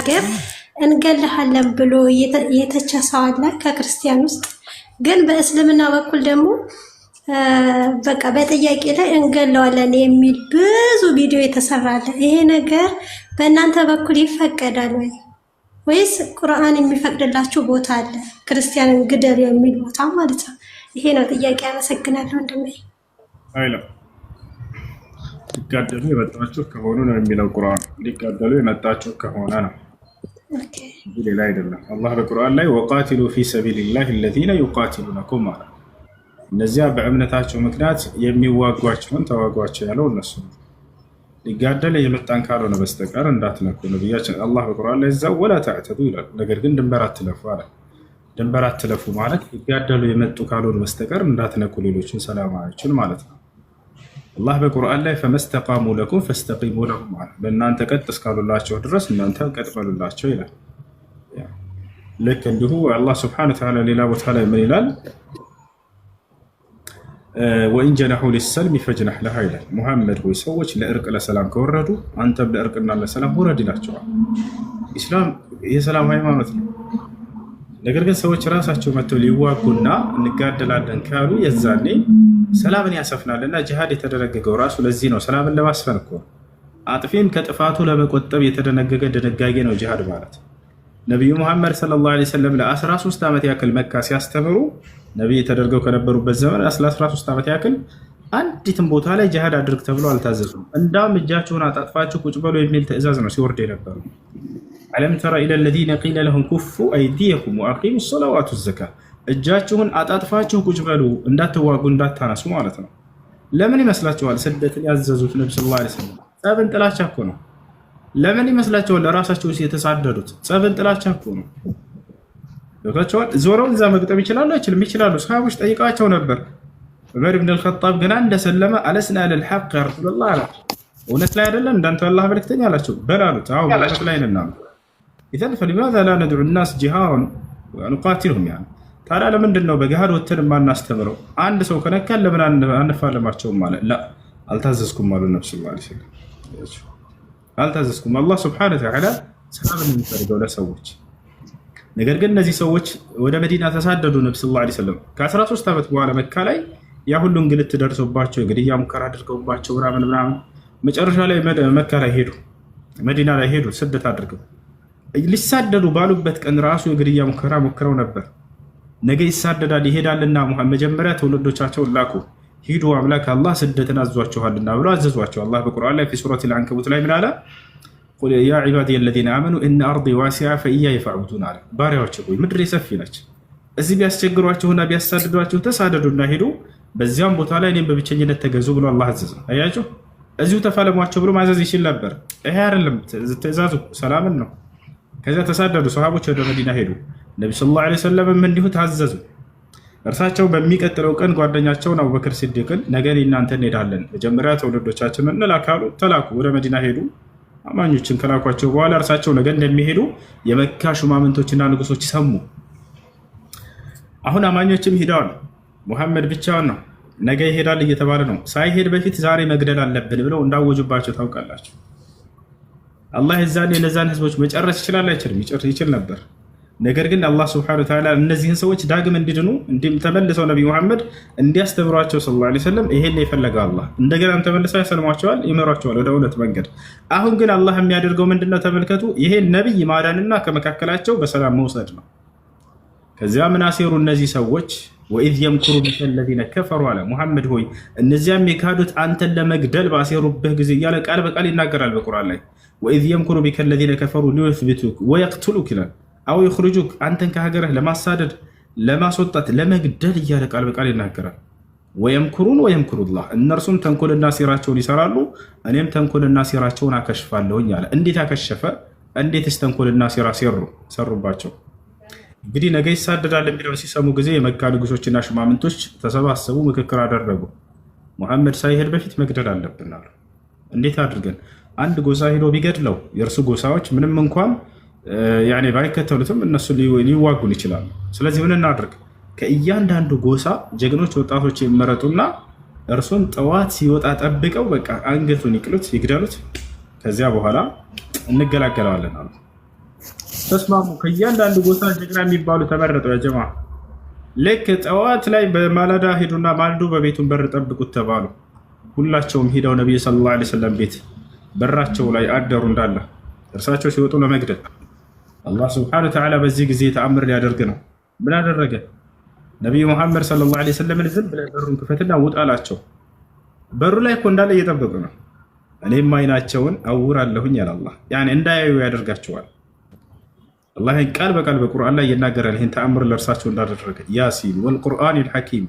ሀገር እንገልሃለን ብሎ የተቸሰው አለ ከክርስቲያን ውስጥ። ግን በእስልምና በኩል ደግሞ በቃ በጥያቄ ላይ እንገለዋለን የሚል ብዙ ቪዲዮ የተሰራ አለ። ይሄ ነገር በእናንተ በኩል ይፈቀዳል ወይ ወይስ ቁርአን የሚፈቅድላችሁ ቦታ አለ ክርስቲያንን ግደሉ የሚል ቦታ ማለት ነው? ይሄ ነው ጥያቄ። አመሰግናለሁ ወንድሜ። አይለም ሊጋደሉ የመጣችሁ ከሆኑ ነው የሚለው ቁርአን። ሊጋደሉ የመጣችሁ ከሆነ ነው ሌላ አይደለም። አላህ በቁርአን ላይ ወቃቲሉ ፊ ሰቢልላህ الذين يقاتلونكم ማለት እነዚያ በእምነታቸው ምክንያት የሚዋጓቸውን ተዋጓቸው ያለው እነሱ ነው። ሊጋደል የመጣን ካልሆነ በስተቀር እንዳትነኩ ነብያችን አላህ በቁርአን ላይ እዛው ወላ ተዕተዱ ይላል። ነገር ግን ድንበር አትለፉ አለ። ድንበር አትለፉ ማለት ሊጋደሉ የመጡ ካልሆነ በስተቀር እንዳትነኩ ሌሎችን ሰላማዎችን ማለት ነው። አላህ በቁርአን ላይ ፈመስተቃሙ ለኩም ፈስተቂሙ ለሁም ማለት ለእናንተ ቀጥ እስካሉላቸው ድረስ እናንተ ቀጥ በሉላቸው ይላል። ልክ እንዲሁ አላህ ሱብሓነሁ ወተዓላ ሌላ ቦታ ላይ ምን ይላል? ወኢን ጀነሑ ሊሰልሚ ፈጅነሕ ለሃ ይላል። ሙሐመድ ሆይ ሰዎች ለእርቅ ለሰላም ከወረዱ አንተም ለእርቅና ለሰላም ውረድ ይላቸዋል። ኢስላም የሰላም ሃይማኖት ነው። ነገር ግን ሰዎች ራሳቸው መጥተው ሊዋጉና እንጋደላለን ካሉ የዛኔ ሰላምን ያሰፍናልና ጂሃድ የተደነገገው ራሱ ለዚህ ነው። ሰላምን ለማስፈን እኮ አጥፊን ከጥፋቱ ለመቆጠብ የተደነገገ ድንጋጌ ነው ጂሃድ ማለት። ነቢዩ ሙሐመድ ሰለላሁ ዐለይሂ ወሰለም ለ13 ዓመት ያክል መካ ሲያስተምሩ ነቢይ ተደርገው ከነበሩበት ዘመን ለ13 ዓመት ያክል አንዲትም ቦታ ላይ ጂሃድ አድርግ ተብሎ አልታዘዙም። እንዳውም እጃችሁን አጣጥፋችሁ ቁጭ በሉ የሚል ትዕዛዝ ነው ሲወርድ የነበሩ። አለም ተራ ኢለ ለዚነ ቂለ ለሁም ኩፉ አይዲየኩም ወአቂሙ ሰላተ ወአቱ ዘካ፣ እጃችሁን አጣጥፋችሁ ቁጭ በሉ እንዳትዋጉ እንዳታነሱ ማለት ነው። ለምን ይመስላችኋል ስደትን ያዘዙት ነብዩ ሰለላሁ ዐለይሂ ወሰለም? ጸብን ጥላቻ እኮ ነው። ለምን ይመስላችኋል ለራሳቸው የተሳደዱት? ጸብን ጥላቻ እኮ ነው። ለካቸዋል ዞረው እዛ መግጠም ይችላሉ አይችልም? ይችላሉ። ሰሃቦች ጠይቃቸው ነበር። ዑመር ኢብኑ አልኸጣብ ገና እንደሰለመ አለስና ለልሐቅ ያ ረሱላህ አላቸው። እውነት ላይ አይደለም እንዳንተ አላህ መልእክተኛ አላቸው። በላሉት አዎ እውነት ላይ ነን። ኢዘን ፈሊማዛ ላ ነድዑ الناس ጂሃራን ወንቃቲልሁም ያ ታዲያ ለምንድን ነው በገሃድ ወተን ማናስተምረው? አንድ ሰው ከነካን ለምን አንፋለማቸውም ማለት ላ አልታዘዝኩም አሉ ነብዩ ሰለላሁ ዐለይሂ ወሰለም። አልታዘዝኩም። አላህ ሱብሓነሁ ወተዓላ ሰላምን የሚፈልገው ለሰዎች። ነገር ግን እነዚህ ሰዎች ወደ መዲና ተሳደዱ። ነብዩ ሰለላሁ ዐለይሂ ወሰለም ከ13 ዓመት በኋላ መካ ላይ ያ ሁሉ እንግልት ደርሶባቸው የግድያ ሙከራ አድርገውባቸው ምናምን መጨረሻ ላይ መካ ላይ ሄዱ፣ መዲና ላይ ሄዱ ስደት አድርገው። ሊሳደዱ ባሉበት ቀን ራሱ የግድያ ሙከራ ሞክረው ነበር። ነገ ይሳደዳል ይሄዳልና መጀመሪያ ትውልዶቻቸውን ላኩ። ሂዱ አምላክ አላህ ስደትን አዟቸዋልና ብሎ አዘዟቸው። አላህ በቁርአን ላይ ሱረቱል አንከቡት ላይ ምን አለ? ቁል ያ ዒባዲየ አለዚነ አመኑ ኢነ አርዲ ዋሲዐ ፈኢያየ ፈዕቡዱን አለ። ባሪያዎች ሆይ ምድሬ ሰፊ ነች፣ እዚህ ቢያስቸግሯችሁና ቢያሳድዷችሁ ተሳደዱና ሂዱ፣ በዚያም ቦታ ላይ እኔም በብቸኝነት ተገዙ ብሎ አላህ አዘዘ። አያችሁ፣ እዚሁ ተፋለሟቸው ብሎ ማዘዝ ይችል ነበር። ይሄ አይደለም ትእዛዙ፣ ሰላምን ነው። ከዚያ ተሳደዱ፣ ሰሃቦች ወደ መዲና ሄዱ። ነብዩ ሰለላሁ ዐለይሂ ወሰለም እንዲሁ ታዘዙ። እርሳቸው በሚቀጥለው ቀን ጓደኛቸውን አቡበክር ሲዲቅን ነገ እናንተ እንሄዳለን መጀመሪያ ትውልዶቻችንን እንላካሉ። ተላኩ፣ ወደ መዲና ሄዱ። አማኞችን ከላኳቸው በኋላ እርሳቸው ነገ እንደሚሄዱ የመካ ሹማምንቶችና ንጉሶች ሰሙ። አሁን አማኞችም ሄደዋል። ሙሐመድ ብቻውን ነው ነገ ይሄዳል እየተባለ ነው። ሳይሄድ በፊት ዛሬ መግደል አለብን ብለው እንዳወጁባቸው ታውቃላችሁ። አላህ የዛኔ እነዛን ህዝቦች መጨረስ ይችላል አይችልም? ይችል ነበር። ነገር ግን አላህ ሱብሓነሁ ወተዓላ እነዚህን ሰዎች ዳግም እንዲድኑ ተመልሰው ነብዩ መሐመድ እንዲያስተምሯቸው ሰለላሁ ዐለይሂ ወሰለም ይሄን የፈለገው አላህ እንደገና ተመልሰው ያሰልሟቸዋል፣ ይመሯቸዋል ወደ እውነት መንገድ። አሁን ግን አላህ የሚያደርገው ምንድነው? ተመልከቱ። ይሄን ነብይ ማዳንና ከመካከላቸው በሰላም መውሰድ ነው። ከዚያ ምን አሴሩ እነዚህ ሰዎች? ወኢዝ የምኩሩ ቢከ الذين كفروا አለ ሙሐመድ ሆይ እነዚያም የካዱት አንተን ለመግደል ባሴሩብህ ጊዜ እያለ ቃል በቃል ይናገራል በቁርአን ላይ። ወኢዝ የምኩሩ ቢከ الذين كفروا ليثبتوك ويقتلوك ይላል። አው ይخرجوك አንተን ከሀገርህ ለማሳደድ ለማስወጣት ለመግደል እያለ ቃል በቃል ይናገራል። ወየምኩሩን ወየምኩሩላህ እነርሱም ተንኮልና ሴራቸውን ይሰራሉ፣ እኔም ተንኮልና ሴራቸውን አከሽፋለሁኝ አለ። እንዴት አከሸፈ? እንዴትስ ተንኮልና ሴራ ሰሩባቸው? እንግዲህ ነገ ይሳደዳል የሚለውን ሲሰሙ ጊዜ የመካ ንጉሶችና ሽማምንቶች ተሰባሰቡ፣ ምክክር አደረጉ። ሙሐመድ ሳይሄድ በፊት መግደል አለብን አሉ። እንዴት አድርገን? አንድ ጎሳ ሄዶ ቢገድለው የእርሱ ጎሳዎች ምንም እንኳን ባይከተሉትም እነሱ ሊዋጉን ይችላሉ። ስለዚህ ምን እናድርግ? ከእያንዳንዱ ጎሳ ጀግኖች ወጣቶች ይመረጡና እርሱን ጠዋት ሲወጣ ጠብቀው በቃ አንገቱን ይቅሉት፣ ይግደሉት። ከዚያ በኋላ እንገላገለዋለን አሉ። ተስማሙ። ከእያንዳንዱ ጎሳ ጀግና የሚባሉ ተመረጡ። ያ ጀማ ልክ ጠዋት ላይ በማለዳ ሄዱና ማልዶ በቤቱን በር ጠብቁት ተባሉ። ሁላቸውም ሄደው ነቢዩ ሰለላሁ ዐለይሂ ወሰለም ቤት በራቸው ላይ አደሩ። እንዳለ እርሳቸው ሲወጡ ለመግደል አላህ ስብሐነሁ ወተዓላ በዚህ ጊዜ ተአምር ሊያደርግ ነው። ምን አደረገ? ነቢዩ ሙሐመድ ሰለላሁ ዐለይሂ ወሰለም ዝም ብለህ በሩን ክፈትና ውጣ አላቸው። በሩ ላይ እኮ እንዳለ እየጠበቁ ነው። እኔም አይናቸውን አውራለሁኝ አለ አላህ። ያኔ እንዳያዩ ያደርጋቸዋል። አላህ ቃል በቃል በቁርአን ላይ ይናገራል ይህን ተአምር ለእርሳቸው እንዳደረገ። ያሲን ወልቁርአኒል ሐኪም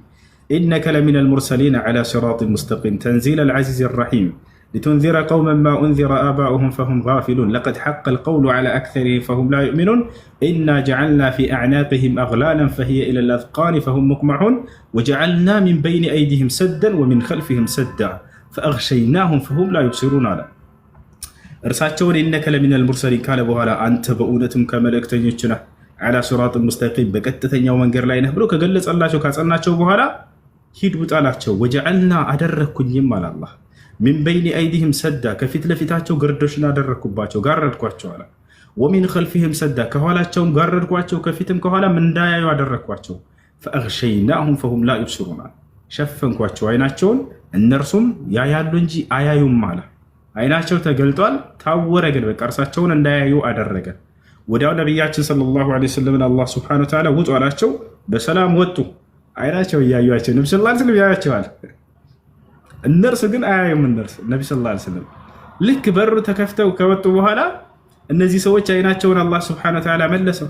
ኢነከ ለሚነል ሙርሰሊን ዐላ ሲራጢን ሙስተቂም ተንዚለል ዐዚዚር ረሒም ሊቱንዚረ ቀውመን ማ ኡንዚረ አባኡሁም ፈሁም ጋፊሉን ለቀድ ሐቀል ቀውሉ ዐላ አክሰሪሂም ፈሁም ላ ዩእሚኑን ኢና ጀዐልና ፊ አዕናቅሂም አግላለን ፈሂየ ኢለል አዝቃኒ ፈሁም ሙቅመሑን ወጀዐልና ሚን በይኒ አይዲሂም ሰደን ወሚን ኸልፊሂም ሰዳ ፈአግሸይናሁም ፈሁም ላ ዩብሲሩን አለ። እርሳቸውን ኢነከ ለሚነል ሙርሰሊን ካለ በኋላ አንተ በእውነትም ከመልእክተኞች ነህ፣ ዐላ ሲራጢን ሙስተቂም በቀጥተኛው መንገድ ላይ ነህ ብሎ ከገለጸላቸው ካጸናቸው በኋላ ሂድ ውጣ አላቸው። ወጀዐልና አደረግኩኝም አለ አላህ ሚን በይኒ አይዲህም ሰዳ ከፊት ለፊታቸው ግርዶሽን አደረግኩባቸው ጋረድኳቸው አለ። ወሚን ኸልፊህም ሰዳ ከኋላቸውም ጋረድኳቸው ከፊትም ከኋላም እንዳያዩ አደረግኳቸው። ፈአግሸይናሁም ፈሁም ላ ዩብሲሩን ሸፈንኳቸው አይናቸውን እነርሱም ያያሉ እንጂ አያዩም አለ። አይናቸው ተገልጧል ታወረ፣ ግን በቃ እርሳቸውን እንዳያዩ አደረገ። ወዲያው ነቢያችን ሰለላሁ ዐለይሂ ወሰለም አላህ ሱብሓነሁ ወተዓላ ውጡ አላቸው። በሰላም ወጡ። አይናቸው እያዩቸው ነቢ ሰለላሁ ዐለይሂ ወሰለም ያያቸዋል፣ እነርሱ ግን አያዩም። እነርሱ ነቢ ሰለላሁ ዐለይሂ ወሰለም ልክ በሩ ተከፍተው ከወጡ በኋላ እነዚህ ሰዎች አይናቸውን አላህ ሱብሓነሁ ወተዓላ መለሰው።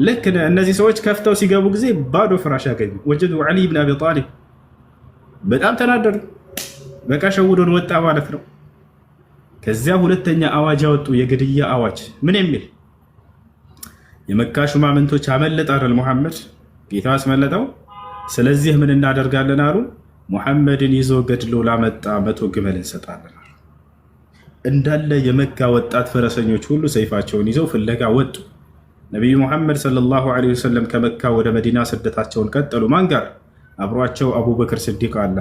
ልክ እነዚህ ሰዎች ከፍተው ሲገቡ ጊዜ ባዶ ፍራሽ ያገኙ። ወጀዱ ዐሊ ብን አቢ ጣሊብ በጣም ተናደዱ። በቃ ሸውዶን ወጣ ማለት ነው። ከዚያ ሁለተኛ አዋጅ ያወጡ፣ የግድያ አዋጅ። ምን የሚል? የመካ ሹማምንቶች አመለጠ አይደል ሙሐመድ፣ ጌታ አስመለጠው። ስለዚህ ምን እናደርጋለን አሉ፣ ሙሐመድን ይዞ ገድሎ ላመጣ 100 ግመል እንሰጣለን አሉ። እንዳለ የመካ ወጣት ፈረሰኞች ሁሉ ሰይፋቸውን ይዘው ፍለጋ ወጡ። ነቢዩ ሙሐመድ ሰለላሁ ዐለይሂ ወሰለም ከመካ ወደ መዲና ስደታቸውን ቀጠሉ። ማን ጋር? አብሯቸው አቡበክር ስዲቅ አለ።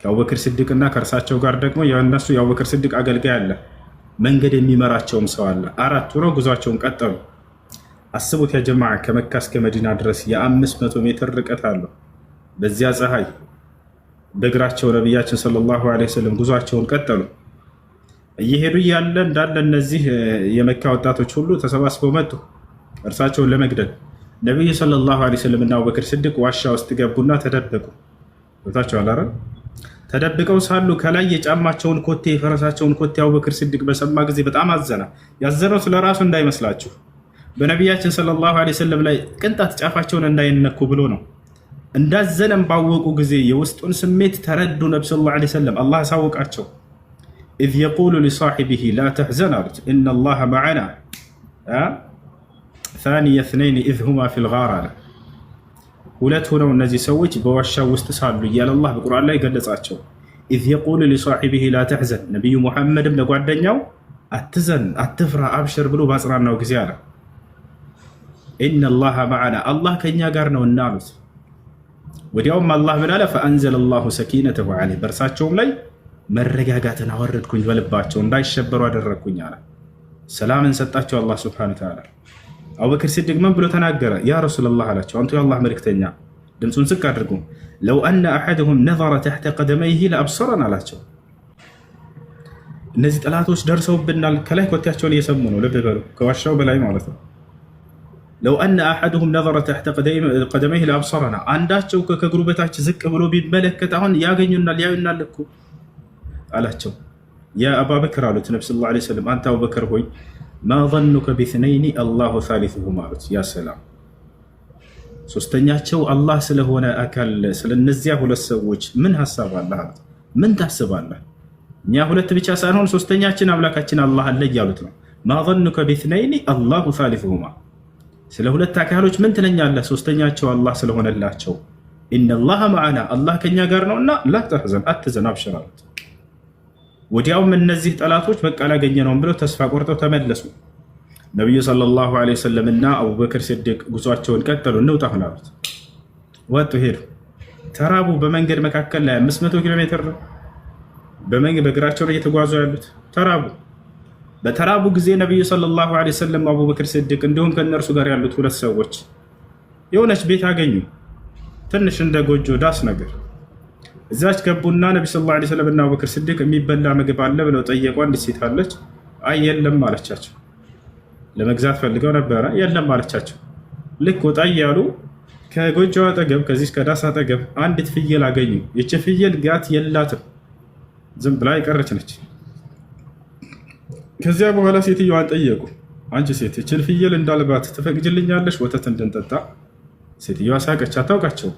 ከአቡበክር ስዲቅና ከእርሳቸው ጋር ደግሞ የእነሱ የአቡበክር ስዲቅ አገልጋይ አለ። መንገድ የሚመራቸውም ሰው አለ። 4 ሆነው ጉዟቸውን ቀጠሉ። አስቡት ያ ጀማዓ፣ ከመካ እስከ መዲና ድረስ የ500 ሜትር ርቀት አለው። በዚያ ፀሐይ በእግራቸው ነቢያችን ሰለላሁ ዐለይሂ ወሰለም ጉዟቸውን ቀጠሉ። እየሄዱ እያለ እንዳለ እነዚህ የመካ ወጣቶች ሁሉ ተሰባስበው መጡ እርሳቸውን ለመግደል። ነቢዩ ሰለላሁ ዐለይሂ ወሰለም እና አቡበክር ስዲቅ ዋሻ ውስጥ ገቡና ተደበቁ። ቦታቸው አላረ ተደብቀው ሳሉ ከላይ የጫማቸውን ኮቴ የፈረሳቸውን ኮቴ አቡበክር ስዲቅ በሰማ ጊዜ በጣም አዘነ። ያዘነው ስለ ራሱ እንዳይመስላችሁ በነቢያችን ሰለላሁ ዐለይሂ ወሰለም ላይ ቅንጣት ጫፋቸውን እንዳይነኩ ብሎ ነው። እንዳዘነም ባወቁ ጊዜ የውስጡን ስሜት ተረዱ። ነቢ ሰለላሁ ዐለይሂ ወሰለም አላህ አሳወቃቸው። ኢዝ የቁሉ ሊሳሒቢሂ ላ ተሕዘን አሉት፣ ኢነላሃ መዐና ታኒየ ኢስነይን ኢዝ ሁማ ፊል ጋር አለ። ሁለት ሆነው እነዚህ ሰዎች በዋሻው ውስጥ ሳሉ እያለ አላህ በቁርአን ላይ ገለጻቸው። ኢዝ የቁሉ ሊሳሒቢሂ ላ ተሕዘን፣ ነቢዩ ሙሐመድም ለጓደኛው አትዘን፣ አትፍራ፣ አብሽር ብሎ ባጽናናው ጊዜ አለ ኢነላሃ መዐና፣ አላህ ከእኛ ጋር ነው እና አሉት። ወዲያውም አላህ ምን አለ? ፈአንዘለ ላሁ ሰኪነተሁ ዐለይሂ፣ በእርሳቸውም ላይ መረጋጋትን አወረድኩኝ፣ በልባቸው እንዳይሸበሩ አደረግኩኝ አለ። ሰላምን ሰጣቸው አላህ ሱብሓነሁ ወተዓላ። አቡበክር ሲዲቅ ምን ብሎ ተናገረ? ያ ረሱለላህ አላቸው፣ አንቱ የአላህ መልክተኛ፣ ድምፁን ዝቅ አድርጉ። ለው አነ አሐደሁም ነዘረ ተሕተ ቀደመይሂ ለአብሰረን አላቸው። እነዚህ ጠላቶች ደርሰውብናል፣ ከላይ ኮቴያቸውን እየሰሙ ነው። ልብ በሉ፣ ከዋሻው በላይ ማለት ነው። ለው አነ አሐደሁም ነዘረ ተሕተ ቀደመይሂ ለአብሰረና፣ አንዳቸው ከእግሩ በታች ዝቅ ብሎ ቢመለከት አሁን ያገኙናል፣ ያዩናል እኮ አላቸው። ያ አባበክር አሉት ነቢ ሰለላሁ ዐለይሂ ወሰለም፣ አንተ አቡበክር ሆይ ማ ظኑከ ቢስነይኒ አላሁ ሳሊሱሁማ አሉት። ያ ሰላም፣ ሶስተኛቸው አላህ ስለሆነ አካል ስለነዚያ ሁለት ሰዎች ምን ሀሳብ አለህ አሉት። ምን ታስባለህ? እኛ ሁለት ብቻ ሳንሆን ሶስተኛችን አምላካችን አላህ አለ እያሉት ነው። ማ ظኑከ ቢስነይኒ አላሁ ሳሊሱሁማ፣ ስለ ሁለት አካሎች ምን ትለኛለህ? ሶስተኛቸው አላህ ስለሆነላቸው። ኢነላሃ መዐና፣ አላህ ከኛ ጋር ነውና ላ ተሕዘን፣ አትዘን፣ አብሽር አሉት። ወዲያውም እነዚህ ጠላቶች በቃ አላገኘነውም ብለው ተስፋ ቆርጠው ተመለሱ። ነቢዩ ሰለላሁ ዐለይሂ ወሰለም እና አቡበክር ሲዲቅ ጉዟቸውን ቀጠሉ። እንውጣ አሁን አሉት። ወጡ፣ ሄዱ፣ ተራቡ። በመንገድ መካከል ላይ 500 ኪሎ ሜትር ነው በእግራቸው ነው እየተጓዙ ያሉት። ተራቡ። በተራቡ ጊዜ ነቢዩ ሰለላሁ ዐለይሂ ወሰለም አቡበክር ሲዲቅ እንዲሁም ከእነርሱ ጋር ያሉት ሁለት ሰዎች የሆነች ቤት አገኙ። ትንሽ እንደ ጎጆ ዳስ ነገር እዛች ገቡና ነቢ ሰለላሁ ዐለይሂ ወሰለም እና አቡበክር ሲዲቅ የሚበላ ምግብ አለ ብለው ጠየቁ። አንዲት ሴት አለች። አይ የለም አለቻቸው። ለመግዛት ፈልገው ነበረ። የለም አለቻቸው። ልክ ወጣ እያሉ ከጎጆው አጠገብ ከዚህ ከዳስ አጠገብ አንዲት ፍየል አገኙ። ይቺ ፍየል ጋት የላትም፣ ዝም ብላ የቀረች ነች። ከዚያ በኋላ ሴትዮዋን ጠየቁ። አንቺ ሴት ይችን ፍየል እንዳልባት ትፈቅጅልኛለሽ ወተት እንድንጠጣ? ሴትዮዋ ሳቀች። አታውቃቸው፣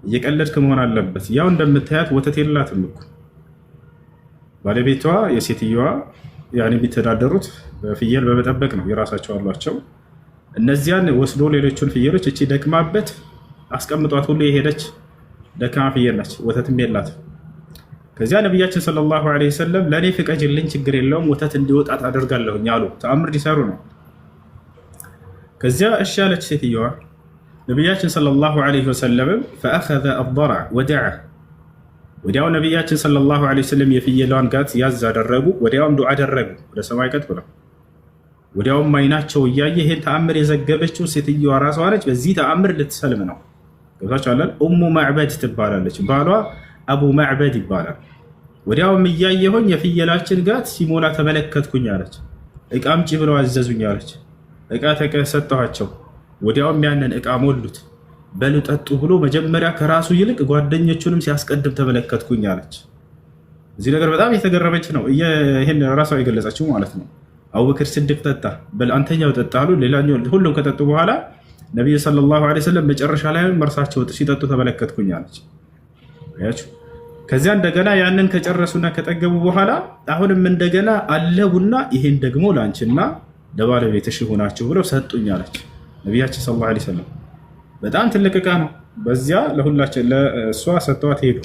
እየቀለድክ መሆን አለበት፣ ያው እንደምታያት ወተት የላትም እኮ። ባለቤቷ የሴትዮዋ የሚተዳደሩት ፍየል በመጠበቅ ነው፣ የራሳቸው አሏቸው። እነዚያን ወስዶ ሌሎቹን ፍየሎች እቺ ደክማበት አስቀምጧት ሁሉ የሄደች ደካማ ፍየል ነች፣ ወተትም የላትም። ከዚያ ነቢያችን ሰለላሁ ዐለይሂ ወሰለም ለእኔ ፍቀጅልኝ፣ ችግር የለውም ወተት እንዲወጣት አደርጋለሁኝ አሉ። ተአምር ሊሰሩ ነው። ከዚያ እሺ ያለች ሴትዮዋ ነቢያችን ሰለላሁ ዐለይሂ ወሰለም ፈአኸዘ አضረዕ ወደዐ። ወዲያው ነቢያችን ሰለላሁ ዐለይሂ ወሰለም የፍየሏን ጋት ያዝ አደረጉ። ወዲያውም ዱዓ አደረጉ ወደ ሰማይ ቀጥ ብለው። ወዲያውም አይናቸው እያየ ይሄን ተአምር የዘገበችው ሴትዮዋ ራሷ ነች። በዚህ ተአምር ልትሰልም ነው። ገብታችኋል? ኡሙ ማዕበድ ትባላለች። ባሏ አቡ ማዕበድ ይባላል። ወዲያውም እያየሁኝ የፍየላችን ጋት ሲሞላ ተመለከትኩኝ አለች። እቃ አምጪ ብለው አዘዙኝ አለች። እቃ ተሰጠኋቸው። ወዲያውም ያንን እቃ ሞሉት። በሉ ጠጡ ብሎ መጀመሪያ ከራሱ ይልቅ ጓደኞቹንም ሲያስቀድም ተመለከትኩኝ አለች። እዚህ ነገር በጣም የተገረመች ነው። ይህን ራሷ የገለጸችው ማለት ነው። አቡበክር ሲዲቅ ጠጣ፣ በል አንተኛው ጠጣ አሉ። ሌላኛው ሁሉም ከጠጡ በኋላ ነቢዩ ሰለላሁ ዐለይሂ ወሰለም መጨረሻ ላይ መርሳቸው ሲጠጡ ተመለከትኩኝ አለች። ከዚያ እንደገና ያንን ከጨረሱና ከጠገቡ በኋላ አሁንም እንደገና አለቡና ይሄን ደግሞ ለአንቺና ለባለቤትሽ ሆናችሁ ብለው ሰጡኝ አለች ነቢያችን ሰለላሁ ዐለይሂ ወሰለም። በጣም ትልቅ ዕቃ ነው። በዚያ ለሁላችን ለእሷ ሰጥተዋት ሄዱ።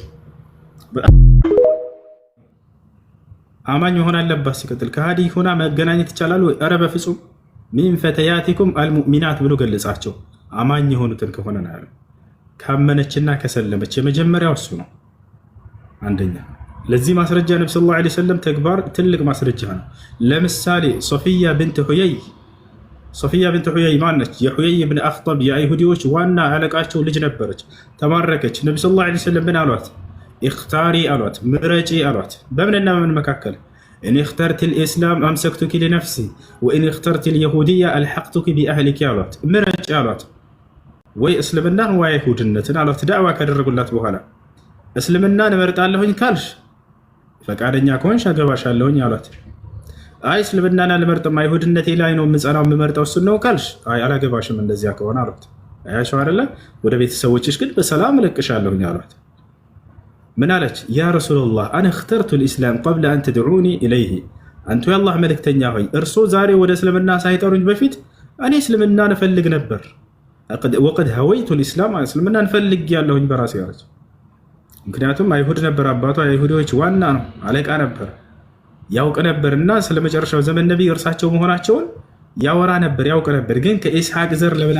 አማኝ መሆን አለባት። ሲቀጥል ከሃዲ ሆና መገናኘት ይቻላል ወይ? ኧረ በፍጹም። ሚን ፈተያቲኩም አልሙእሚናት ብሎ ገለጻቸው። አማኝ የሆኑትን ከሆነ ነው ያለው። ካመነችና ከሰለመች የመጀመሪያው እሱ ነው። አንደኛ ለዚህ ማስረጃ ነብዩ ሰለላሁ ዐለይሂ ወሰለም ተግባር ትልቅ ማስረጃ ነው። ለምሳሌ ሶፊያ ብንት ሁየይ ማነች? የሁየይ ብን አኽጠብ የአይሁዲዎች ዋና አለቃቸው ልጅ ነበረች። ተማረከች። ነብዩ ሰለላሁ ዐለይሂ ወሰለም ምን አሏት? ኢኽታሪ አሏት፣ ምረጪ አሏት። በምንና በምን መካከል? ኢን እኽተርቲ ልእስላም አምሰክቱኪ ሊነፍሲ ወኢን እኽተርቲ ልየሁድያ አልሐቅቱኪ ቢአህሊኪ አሏት። ምረጪ አሏት። ወይ እስልምናን ወይ አይሁድነትን አሏት። ዳዕዋ ካደረጉላት በኋላ እስልምናን እመርጣለሁኝ ካልሽ ፈቃደኛ ከሆንሽ አገባሻለሁኝ አሏት። አይ እስልምናን አልመርጥም አይሁድነቴ ላይ ነው የምጸናው የምመርጠው እሱን ነው ካልሽ አይ አላገባሽም እንደዚያ ከሆነ አሏት። አያቸው አይደለ? ወደ ቤተሰቦችሽ ግን በሰላም እለቅሻለሁኝ አሏት። ምን አለች? ያ ረሱላላህ አነ እኽተርቱ ልእስላም ቀብለ አን ተድዑኒ ኢለይህ። አንቱ የአላህ መልእክተኛ ሆይ እርሶ ዛሬ ወደ እስልምና ሳይጠሩኝ በፊት እኔ እስልምናን እፈልግ ነበር። ወቀድ ሀወይቱ ልእስላም እስልምናን ፈልግ ያለሁኝ በራሴ አለች። ምክንያቱም አይሁድ ነበር አባቷ፣ የአይሁዶች ዋና ነው አለቃ ነበር፣ ያውቅ ነበር እና ስለመጨረሻው ዘመን ነቢይ እርሳቸው መሆናቸውን ያወራ ነበር፣ ያውቅ ነበር። ግን ከኢስሐቅ ዘር ለምን